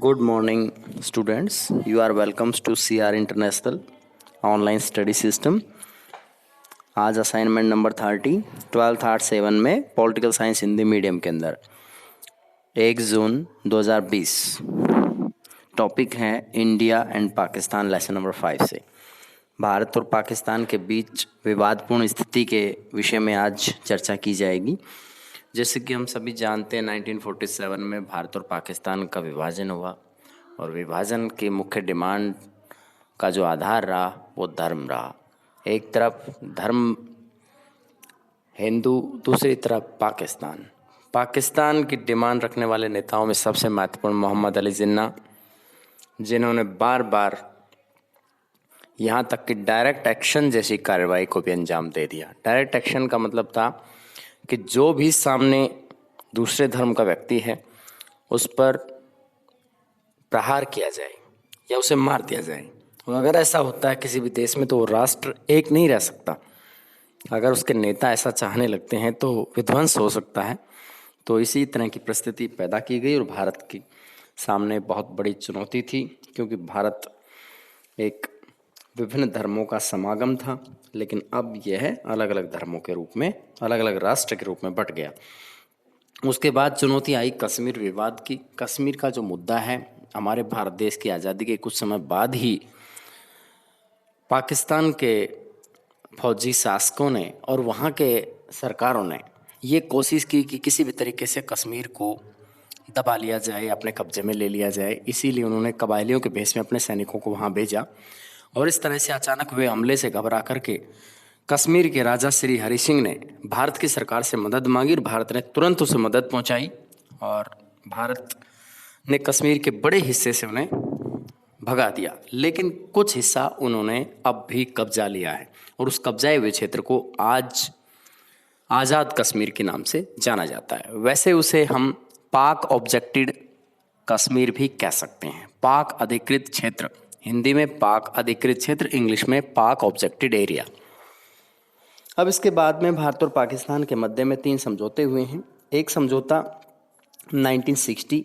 Good morning, students. You are welcome to CR International online study system. आज assignment number 30 12th art 7 में political science Hindi medium के अंदर 1 जून 2020। Topic है India and Pakistan, lesson number 5 से। भारत और पाकिस्तान के बीच विवादपूर्ण स्थिति के विषय में आज चर्चा की जाएगी। जैसे कि हम सभी जानते हैं 1947 में भारत और पाकिस्तान का विभाजन हुआ और विभाजन की मुख्य डिमांड का जो आधार रहा वो धर्म रहा। एक तरफ धर्म हिंदू, दूसरी तरफ पाकिस्तान की डिमांड रखने वाले नेताओं में सबसे महत्वपूर्ण मोहम्मद अली जिन्ना, जिन्होंने बार बार यहाँ तक कि डायरेक्ट एक्शन जैसी कार्रवाई को भी अंजाम दे दिया। डायरेक्ट एक्शन का मतलब था कि जो भी सामने दूसरे धर्म का व्यक्ति है उस पर प्रहार किया जाए या उसे मार दिया जाए। और अगर ऐसा होता है किसी भी देश में तो वो राष्ट्र एक नहीं रह सकता। अगर उसके नेता ऐसा चाहने लगते हैं तो विध्वंस हो सकता है। तो इसी तरह की परिस्थिति पैदा की गई और भारत के सामने बहुत बड़ी चुनौती थी, क्योंकि भारत एक विभिन्न धर्मों का समागम था, लेकिन अब यह अलग अलग धर्मों के रूप में, अलग अलग राष्ट्र के रूप में बंट गया। उसके बाद चुनौती आई कश्मीर विवाद की। कश्मीर का जो मुद्दा है, हमारे भारत देश की आज़ादी के कुछ समय बाद ही पाकिस्तान के फौजी शासकों ने और वहाँ के सरकारों ने ये कोशिश की कि किसी भी तरीके से कश्मीर को दबा लिया जाए, अपने कब्जे में ले लिया जाए। इसीलिए उन्होंने कबायलियों के भेष में अपने सैनिकों को वहाँ भेजा और इस तरह से अचानक हुए हमले से घबरा करके कश्मीर के राजा श्री हरि सिंह ने भारत की सरकार से मदद मांगी और भारत ने तुरंत उसे मदद पहुंचाई और भारत ने कश्मीर के बड़े हिस्से से उन्हें भगा दिया। लेकिन कुछ हिस्सा उन्होंने अब भी कब्जा लिया है और उस कब्जाए हुए क्षेत्र को आज आज़ाद कश्मीर के नाम से जाना जाता है। वैसे उसे हम पाक ऑब्जेक्टेड कश्मीर भी कह सकते हैं। पाक अधिकृत क्षेत्र, हिंदी में पाक अधिकृत क्षेत्र, इंग्लिश में पाक ऑब्जेक्टेड एरिया। अब इसके बाद में भारत और पाकिस्तान के मध्य में 3 समझौते हुए हैं। एक समझौता 1960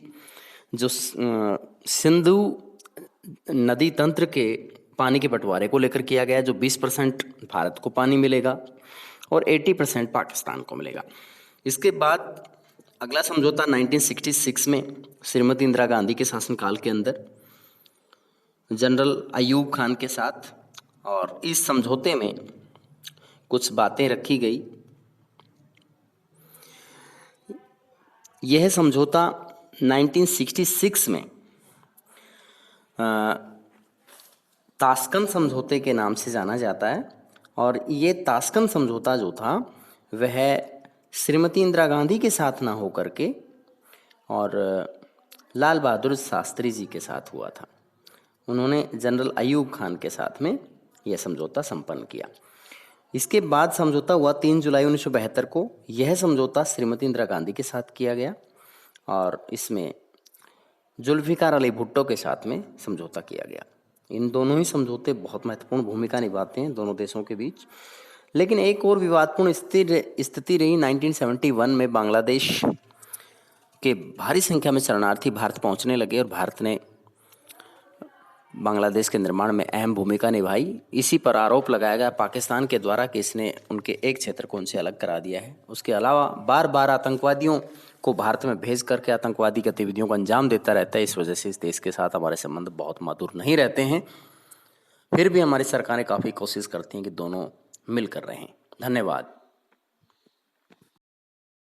जो सिंधु नदी तंत्र के पानी के बंटवारे को लेकर किया गया, जो 20% भारत को पानी मिलेगा और 80% पाकिस्तान को मिलेगा। इसके बाद अगला समझौता 1966 में श्रीमती इंदिरा गांधी के शासनकाल के अंदर जनरल अयूब खान के साथ, और इस समझौते में कुछ बातें रखी गई। यह समझौता 1966 में ताशकंद समझौते के नाम से जाना जाता है और ये ताशकंद समझौता जो था वह श्रीमती इंदिरा गांधी के साथ ना होकर के और लाल बहादुर शास्त्री जी के साथ हुआ था। उन्होंने जनरल अयूब खान के साथ में यह समझौता संपन्न किया। इसके बाद समझौता हुआ 3 जुलाई 1972 को। यह समझौता श्रीमती इंदिरा गांधी के साथ किया गया और इसमें जुल्फिकार अली भुट्टो के साथ में समझौता किया गया। इन दोनों ही समझौते बहुत महत्वपूर्ण भूमिका निभाते हैं दोनों देशों के बीच। लेकिन एक और विवादपूर्ण स्थिति रही 1971 में। बांग्लादेश के भारी संख्या में शरणार्थी भारत पहुंचने लगे और भारत ने बांग्लादेश के निर्माण में अहम भूमिका निभाई। इसी पर आरोप लगाया गया पाकिस्तान के द्वारा कि इसने उनके एक क्षेत्र को उनसे अलग करा दिया है। उसके अलावा बार बार आतंकवादियों को भारत में भेज करके आतंकवादी गतिविधियों को अंजाम देता रहता है। इस वजह से इस देश के साथ हमारे संबंध बहुत मधुर नहीं रहते हैं। फिर भी हमारी सरकारें काफ़ी कोशिश करती हैं कि दोनों मिलकर रहें। धन्यवाद।